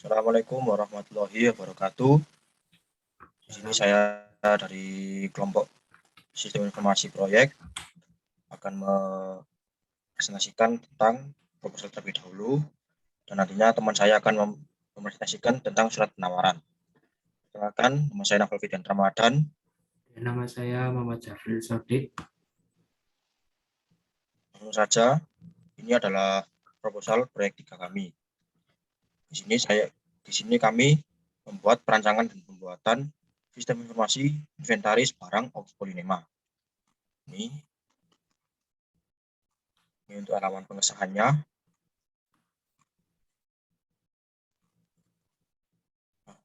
Assalamualaikum warahmatullahi wabarakatuh. Di sini saya dari kelompok Sistem Informasi Proyek akan mempresentasikan tentang proposal terlebih dahulu, dan nantinya teman saya akan mempresentasikan tentang surat penawaran. Silakan, nama saya Nafal Fidan Ramadan. Nama saya Muhammad Jafril Sodik. Langsung saja, ini adalah proposal proyek 3 kami. Di sini kami membuat perancangan dan pembuatan sistem informasi inventaris barang Oki Polinema. Ini untuk halaman pengesahannya.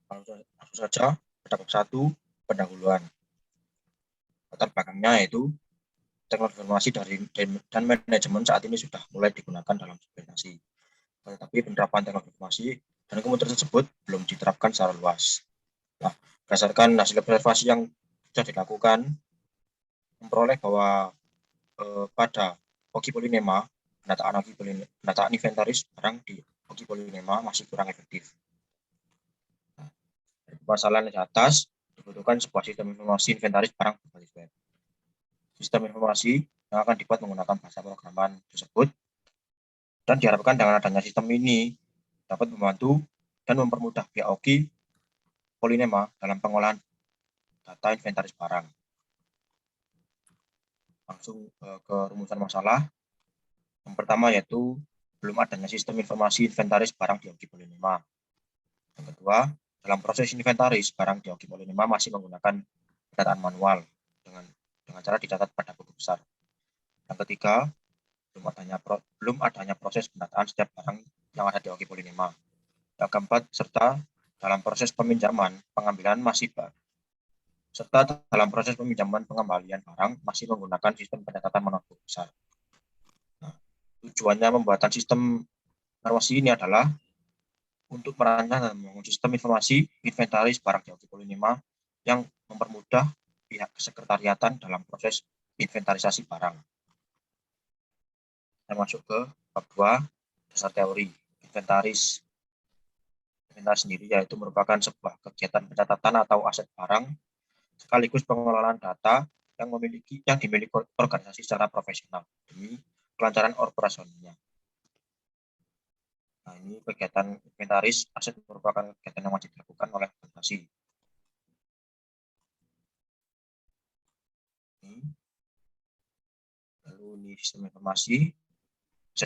Langsung saja, pada bab 1, pendahuluan. Latar belakangnya yaitu teknologi informasi dan manajemen saat ini sudah mulai digunakan dalam implementasi. Tetapi penerapan teknologi informasi dan komputer tersebut belum diterapkan secara luas. Nah, berdasarkan hasil observasi yang sudah dilakukan, memperoleh bahwa pada Oki Polinema, penataan inventaris barang di Oki Polinema masih kurang efektif. Nah, permasalahan di atas dibutuhkan sebuah sistem informasi inventaris barang berbasis web. Sistem informasi yang akan dibuat menggunakan bahasa programan tersebut, dan diharapkan dengan adanya sistem ini dapat membantu dan mempermudah pihak Oki Polinema dalam pengolahan data inventaris barang. Langsung ke rumusan masalah. Yang pertama yaitu belum adanya sistem informasi inventaris barang di Oki Polinema. Yang kedua, dalam proses inventaris barang di Oki Polinema masih menggunakan pendataan manual dengan cara dicatat pada buku besar. Yang ketiga, belum adanya proses pendataan setiap barang yang ada di Oki Polinema. Yang keempat, serta dalam proses pengembalian barang masih menggunakan sistem pencatatan manual besar. Nah, tujuannya pembuatan sistem informasi ini adalah untuk merancang dan membangun sistem informasi inventaris barang di Oki Polinema yang mempermudah pihak kesekretariatan dalam proses inventarisasi barang. Kita masuk ke bab 2, dasar teori. Inventaris sendiri yaitu merupakan sebuah kegiatan pencatatan atau aset barang sekaligus pengelolaan data yang dimiliki organisasi secara profesional demi kelancaran operasionalnya. Nah, ini kegiatan inventaris aset merupakan kegiatan yang wajib dilakukan oleh organisasi. Lalu ini sistem informasi bisa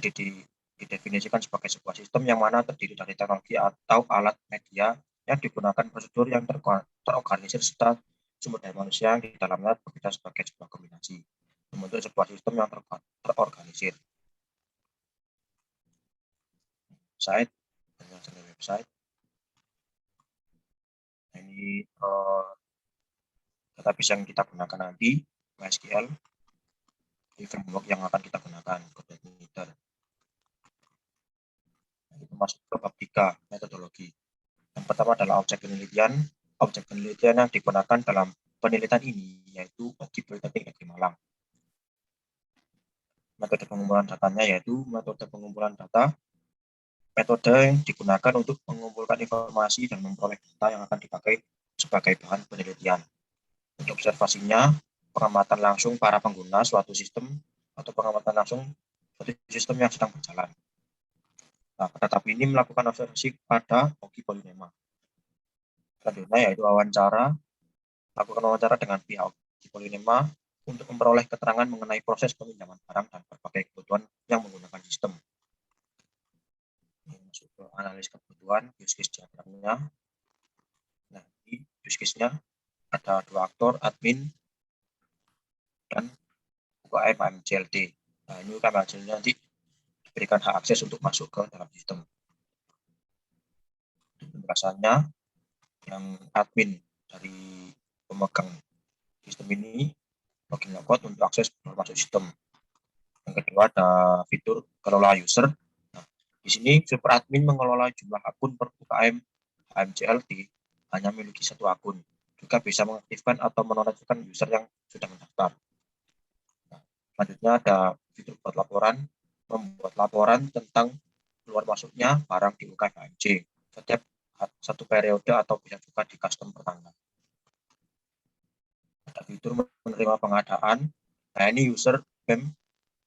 didefinisikan sebagai sebuah sistem yang mana terdiri dari teknologi atau alat media yang digunakan prosedur yang terorganisir serta sumber daya manusia yang di dalamnya bekerja sebagai sebuah kombinasi membentuk sebuah sistem yang terorganisir. Website. Nah, ini database yang kita gunakan nanti, MySQL, di framework yang akan kita gunakan, CodeMeter. Nah, itu masuk ke bab 3, metodologi. Yang pertama adalah objek penelitian. Objek penelitian yang digunakan dalam penelitian ini yaitu Oki Politeknik Negeri Malang. Metode pengumpulan datanya yaitu metode pengumpulan data. Metode yang digunakan untuk mengumpulkan informasi dan memperoleh data yang akan dipakai sebagai bahan penelitian. Untuk observasinya, pengamatan langsung para pengguna suatu sistem atau pengamatan langsung suatu sistem yang sedang berjalan. Nah, pada tahap ini melakukan observasi pada Oki Polinema. Selanjutnya yaitu lakukan wawancara dengan pihak Oki Polinema untuk memperoleh keterangan mengenai proses peminjaman barang dan berbagai kebutuhan yang menggunakan sistem. Ini masuk ke analis kebutuhan, use case diagramnya. Nah, di use case-nya ada 2 aktor, admin dan UKM AMCLD. Nah, ini UKM AMCLD nanti diberikan hak akses untuk masuk ke dalam sistem. Penjelasannya, yang admin dari pemegang sistem ini login logout untuk akses masuk sistem. Yang kedua ada fitur kelola user. Nah, di sini super admin mengelola jumlah akun per UKM AMCLD hanya memiliki 1 akun. Juga bisa mengaktifkan atau menonaktifkan user yang sudah mendaftar. Nah, selanjutnya ada fitur buat laporan, membuat laporan tentang keluar masuknya barang di UKM AMC. Setiap satu periode atau bisa juga di custom per tanggal. Ada fitur menerima pengadaan. Nah, ini user BEM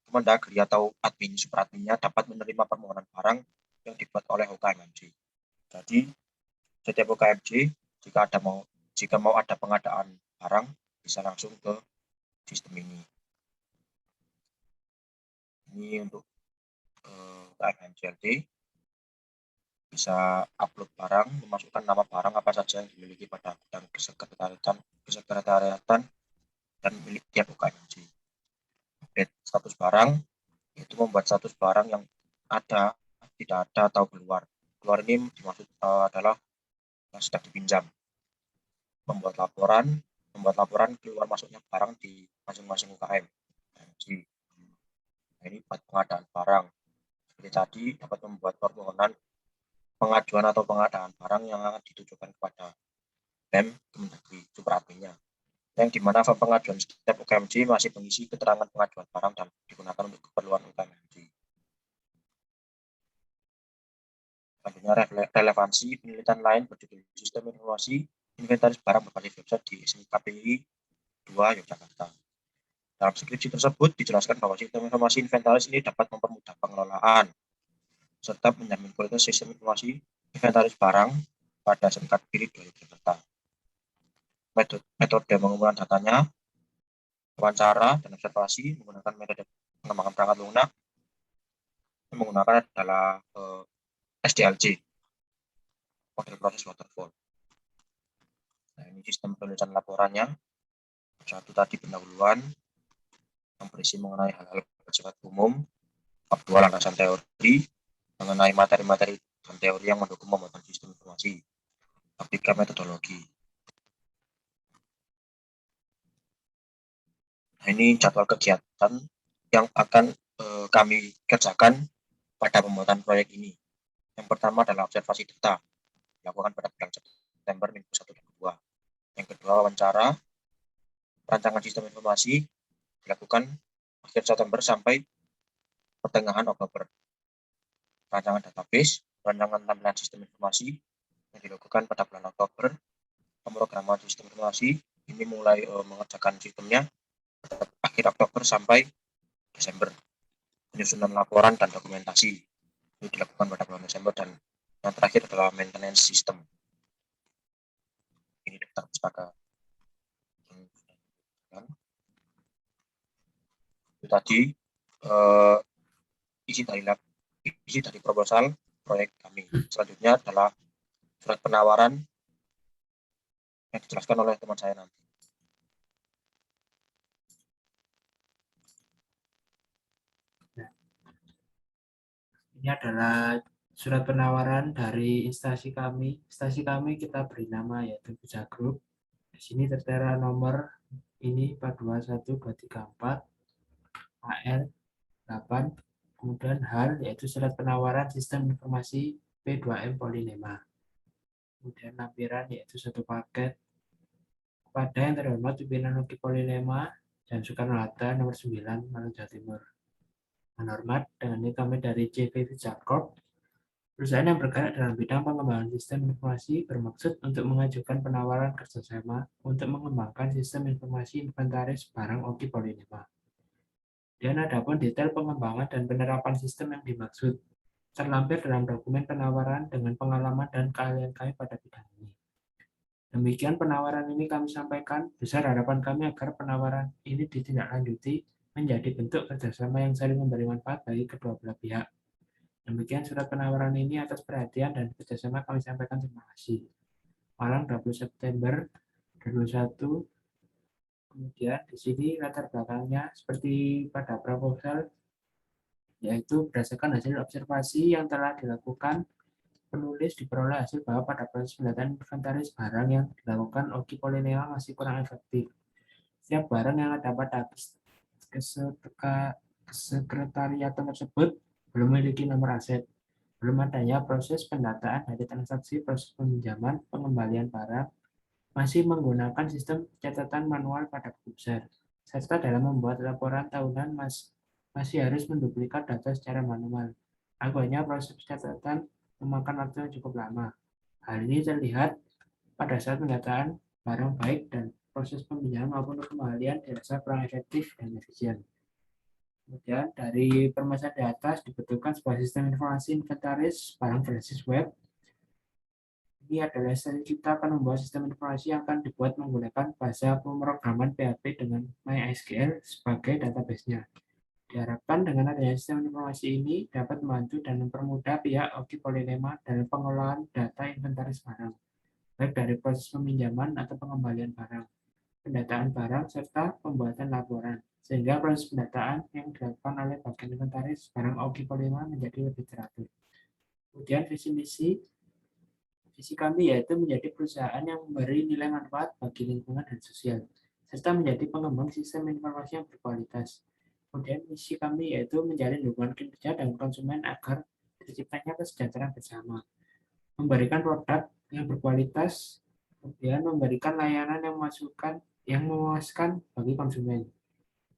Kemendagri atau admin superadminnya dapat menerima permohonan barang yang dibuat oleh UKMMJ. Jadi setiap UKMJ jika mau ada pengadaan barang bisa langsung ke sistem ini. Ini untuk UKMMJLD bisa upload barang, memasukkan nama barang apa saja yang dimiliki pada bidang kesekretariatan dan milik tiap UKMJ. Update status barang yaitu membuat status barang yang ada, tidak ada atau keluar. Keluar ini dimaksud adalah yang sedang dipinjam. Membuat laporan keluar masuknya barang di masing-masing UKM. Nah, ini buat pengadaan barang. Seperti tadi dapat membuat permohonan pengajuan atau pengadaan barang yang akan ditujukan kepada BEM Kemendagri superadminnya, yang dimana form pengajuan setiap UKMJ masih mengisi keterangan pengajuan barang dan digunakan untuk keperluan UKMJ. Selanjutnya relevansi penelitian lain berjudul Sistem Informasi Inventaris Barang Berbasis Website di SMKPI 2 Yogyakarta. Dalam skripsi tersebut dijelaskan bahwa sistem informasi inventaris ini dapat mempermudah pengelolaan serta menjamin kualitas sistem informasi inventaris barang pada SMKPI 2 Yogyakarta. Metode pengumpulan datanya, wawancara dan observasi menggunakan metode pengembangan perangkat lunak yang menggunakan adalah SDLC, model proses waterfall. Nah, ini sistem penulisan laporannya. Satu tadi pendahuluan yang berisi mengenai hal-hal bersifat umum, bab 2 landasan teori mengenai materi-materi dan teori yang mendukung pembuatan sistem informasi, bab 3 metodologi. Nah, ini jadwal kegiatan yang akan kami kerjakan pada pembuatan proyek ini. Yang pertama adalah observasi data, dilakukan pada bulan September minggu 1 dan 2. Yang kedua, wawancara, rancangan sistem informasi dilakukan akhir September sampai pertengahan Oktober. Rancangan database, rancangan tampilan sistem informasi yang dilakukan pada bulan Oktober. Pemrograman sistem informasi ini mulai mengerjakan sistemnya pada akhir Oktober sampai Desember. Penyusunan laporan dan dokumentasi ini dilakukan pada bulan Desember, dan yang terakhir adalah maintenance system. Ini daftar pustaka. Itu tadi isi dari proposal proyek kami. Selanjutnya adalah surat penawaran yang dijelaskan oleh teman saya nanti. Ini adalah surat penawaran dari instansi kami. Instansi kami kita beri nama yaitu Puja Group. Di sini tertera nomor ini 421234 AL 8, kemudian HAL yaitu surat penawaran sistem informasi P2M Polinema. Kemudian lampiran yaitu satu paket. Kepada yang terhormat pimpinan Uki Polinema dan Soekarno-Hatta nomor 9 Malang Jawa Timur. Hormat, dengan ini kami dari CV Pizza Corp, perusahaan yang bergerak dalam bidang pengembangan sistem informasi bermaksud untuk mengajukan penawaran kerjasama untuk mengembangkan sistem informasi inventaris barang Oki Polinema. Dan adapun detail pengembangan dan penerapan sistem yang dimaksud terlampir dalam dokumen penawaran dengan pengalaman dan keahlian kami pada bidang ini. Demikian penawaran ini kami sampaikan. Besar harapan kami agar penawaran ini ditindaklanjuti menjadi bentuk kerjasama yang saling memberi manfaat bagi kedua belah pihak. Demikian surat penawaran ini, atas perhatian dan kerjasama kami sampaikan terima kasih. Malang 20 September 2021. Kemudian di sini latar belakangnya seperti pada proposal, yaitu berdasarkan hasil observasi yang telah dilakukan, penulis diperoleh hasil bahwa pada proses pendataan inventaris barang yang dilakukan Oki Polinema masih kurang efektif. Setiap barang yang ada pada kesekretariatan tersebut belum memiliki nomor aset. Belum adanya proses pendataan dari transaksi, proses peminjaman, pengembalian barang, masih menggunakan sistem catatan manual pada buku besar, serta dalam membuat laporan tahunan masih harus menduplikat data secara manual. Agaknya proses catatan memakan waktu yang cukup lama. Hal ini terlihat pada saat pendataan barang baik dan proses peminjaman maupun pengembalian dirasa kurang efektif dan efisien. Kemudian dari permasalahan di atas dibutuhkan sebuah sistem informasi inventaris barang berbasis web. Ini adalah strategi kita akan membuat sistem informasi yang akan dibuat menggunakan bahasa pemrograman PHP dengan MySQL sebagai database-nya. Diharapkan dengan adanya sistem informasi ini dapat membantu dan mempermudah pihak Oki Polynema dalam pengelolaan data inventaris barang, baik dari proses peminjaman atau pengembalian barang, pendataan barang, serta pembuatan laporan, sehingga proses pendataan yang dilakukan oleh bagian inventaris barang Oki Polynema menjadi lebih teratur. Kemudian visi misi kami yaitu menjadi perusahaan yang memberi nilai manfaat bagi lingkungan dan sosial, serta menjadi pengembang sistem informasi yang berkualitas. Kemudian misi kami yaitu menjalin hubungan kinerja dengan konsumen agar terciptanya kesejahteraan bersama, memberikan produk yang berkualitas, kemudian memberikan layanan yang memuaskan bagi konsumen.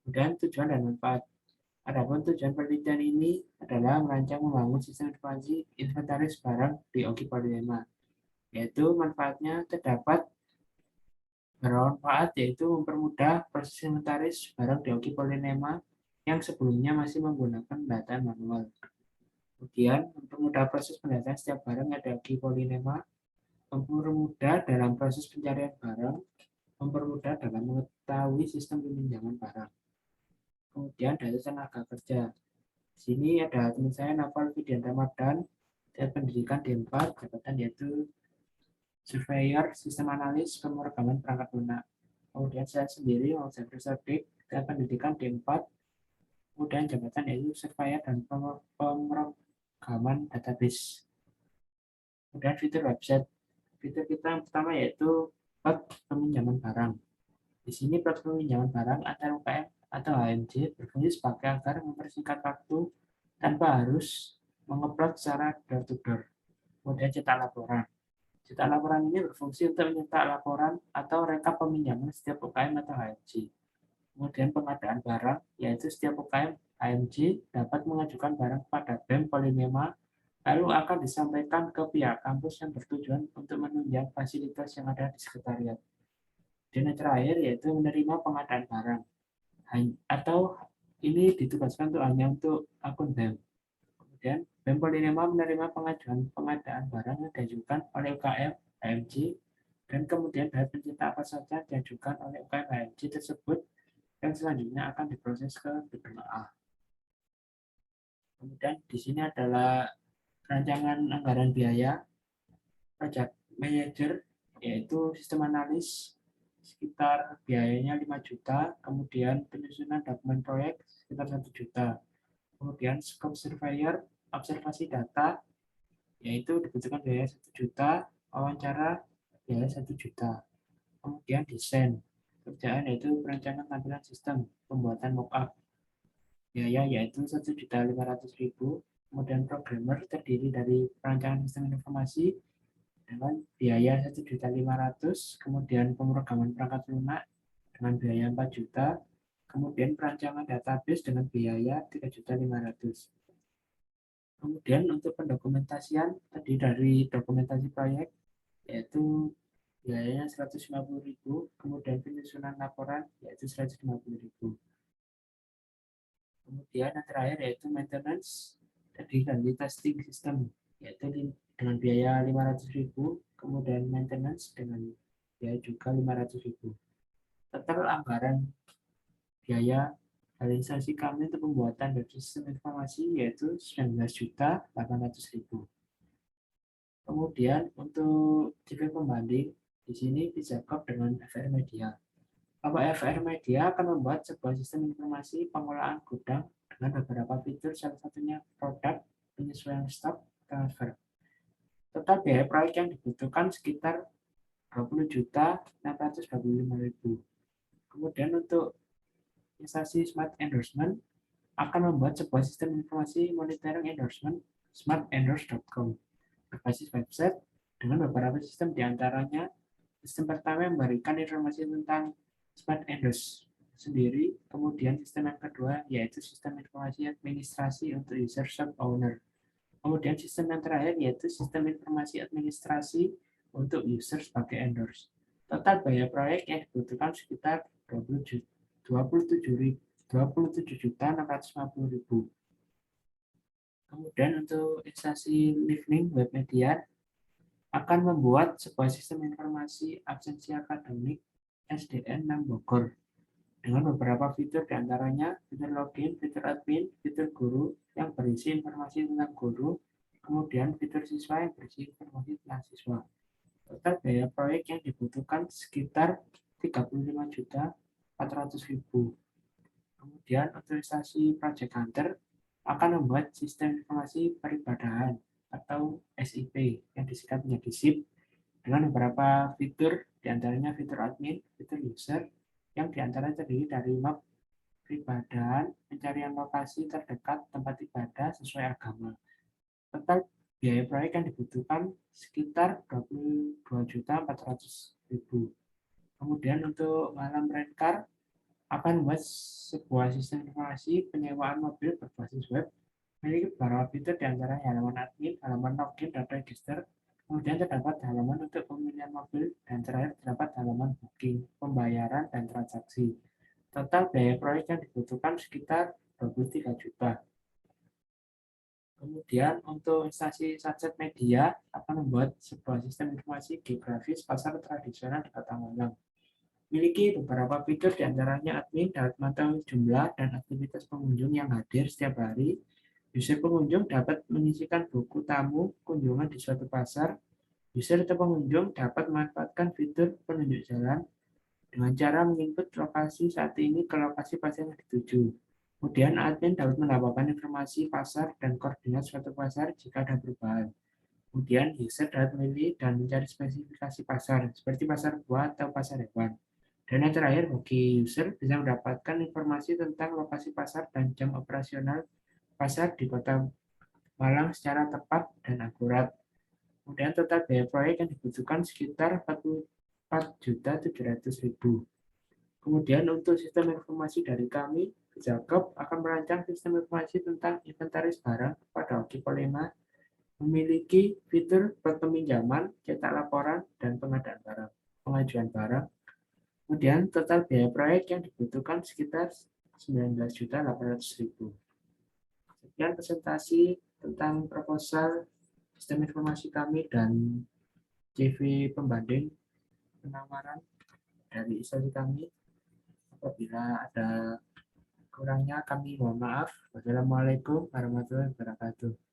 Kemudian tujuan dan manfaat. Adapun tujuan penelitian ini adalah merancang membangun sistem informasi inventaris barang di Oki Polynema, yaitu manfaatnya terdapat bermanfaat yaitu mempermudah proses inventaris barang di Oki Polynema yang sebelumnya masih menggunakan pendataan manual. Kemudian mempermudah proses pendataan setiap barang yang ada di Polynema, mempermudah dalam proses pencarian barang, mempermudah dalam mengetahui sistem peminjaman barang. Kemudian dari tenaga kerja. Di sini ada teman saya Naval Fidian Ramadan, dan pendidikan D4, jabatan yaitu Surveyor, Sistem Analis, Pemrograman Perangkat Lunak. Kemudian saya sendiri, Alexander Sadik, dan pendidikan D4, kemudian jabatan yaitu Surveyor dan Pemrograman Database. Kemudian fitur website. Fitur kita yang pertama yaitu plat peminjaman barang. Di sini plat peminjaman barang antar UKM atau HMJ berfungsi sebagai agar mempersingkat waktu tanpa harus mengeplot secara door-to-door. Kemudian cetak laporan. Cetak laporan ini berfungsi untuk mencetak laporan atau rekap peminjaman setiap UKM atau HMJ. Kemudian pengadaan barang, yaitu setiap UKM HMJ dapat mengajukan barang kepada BEM Polynema, lalu akan disampaikan ke pihak kampus yang bertujuan untuk menunjang fasilitas yang ada di sekretariat. Dan yang terakhir yaitu menerima pengadaan barang, atau ini ditugaskan hanya untuk akun BEM. Kemudian BEM Polynema menerima pengajuan pengadaan barang yang diajukan oleh UKM HMJ dan kemudian bahan pencetak apa saja diajukan oleh UKM HMJ tersebut yang selanjutnya akan diproses ke gedung A. Kemudian di sini adalah rancangan anggaran biaya project manager, yaitu sistem analis sekitar biayanya 5 juta, kemudian penyusunan dokumen proyek sekitar 1 juta. Kemudian scope surveyor, observasi data, yaitu dibutuhkan biaya 1 juta, wawancara biaya 1 juta. Kemudian desain, kerjaan yaitu perancangan tampilan sistem, pembuatan mockup, biaya yaitu 1.500.000. Kemudian programmer terdiri dari perancangan sistem informasi dengan biaya 1.500.000, kemudian pemrograman perangkat lunak dengan biaya 4 juta, kemudian perancangan database dengan biaya 3.500.000. Kemudian untuk pendokumentasian terdiri dari dokumentasi proyek yaitu biayanya 150.000, kemudian penyusunan laporan yaitu 150.000. Kemudian yang terakhir yaitu maintenance terdiri dari testing system yaitu dengan biaya 500.000, kemudian maintenance dengan biaya juga 500.000. Total anggaran biaya realisasi kami untuk pembuatan web sistem informasi yaitu 19.800.000. Kemudian untuk CV pembanding di sini dijawab dengan FR Media. FR Media akan membuat sebuah sistem informasi pengelolaan gudang dengan beberapa fitur, salah satunya produk, penyesuaian stok, transfer. Total biaya proyek yang dibutuhkan sekitar 20.625.000. Kemudian untuk instansi Smart Endorsement akan membuat sebuah sistem informasi monitoring endorsement smartendorse.com berbasis website dengan beberapa sistem diantaranya. Sistem pertama memberikan informasi tentang Smart Endorse sendiri, kemudian sistem yang kedua yaitu sistem informasi administrasi untuk user shop owner. Kemudian sistem yang terakhir yaitu sistem informasi administrasi untuk user sebagai endorse. Total biaya proyek yang dibutuhkan sekitar 27.650.000. Kemudian untuk instansi Learning Web Media akan membuat sebuah sistem informasi absensi akademik SDN 6 Bogor dengan beberapa fitur diantaranya fitur login, fitur admin, fitur guru yang berisi informasi tentang guru, kemudian fitur siswa yang berisi informasi tentang siswa. Total biaya proyek yang dibutuhkan sekitar 35.400.000. Kemudian untuk instansi Project Hunter akan membuat sistem informasi peribadahan atau SIP yang disingkat menjadi SIP dengan beberapa fitur, diantaranya fitur admin, fitur user, yang diantaranya terdiri dari map peribadahan, pencarian lokasi terdekat tempat ibadah sesuai agama. Total biaya proyek yang dibutuhkan sekitar 22.400.000. Kemudian untuk malam Redcar akan membuat sebuah sistem informasi penyewaan mobil berbasis web memiliki beberapa fitur diantaranya halaman admin, halaman login, dan register. Kemudian terdapat halaman untuk pemilihan mobil, dan terakhir terdapat halaman booking, pembayaran, dan transaksi. Total biaya proyek yang dibutuhkan sekitar 23 juta. Kemudian untuk instansi Sunset Media akan membuat sebuah sistem informasi geografis pasar tradisional di Kota Malang. Memiliki beberapa fitur diantaranya admin dapat memantau jumlah dan aktivitas pengunjung yang hadir setiap hari. User pengunjung dapat menyisikan buku tamu kunjungan di suatu pasar. User atau pengunjung dapat memanfaatkan fitur penunjuk jalan dengan cara menginput lokasi saat ini ke lokasi pasar yang dituju. Kemudian admin dapat mendapatkan informasi pasar dan koordinat suatu pasar jika ada perubahan. Kemudian user dapat memilih dan mencari spesifikasi pasar, seperti pasar buah atau pasar hewan. Dan yang terakhir, bagi user bisa mendapatkan informasi tentang lokasi pasar dan jam operasional pasar di Kota Malang secara tepat dan akurat. Kemudian total biaya proyek yang dibutuhkan sekitar 44.700.000. Kemudian untuk sistem informasi dari kami, Jacob akan merancang sistem informasi tentang inventaris barang pada Okipolima, memiliki fitur peminjaman, cetak laporan, dan pengadaan barang, pengajuan barang. Kemudian total biaya proyek yang dibutuhkan sekitar 19.800.000. Sekian presentasi tentang proposal sistem informasi kami dan CV pembanding penawaran dari instansi kami. Apabila ada kurangnya kami mohon maaf. Wassalamualaikum warahmatullahi wabarakatuh.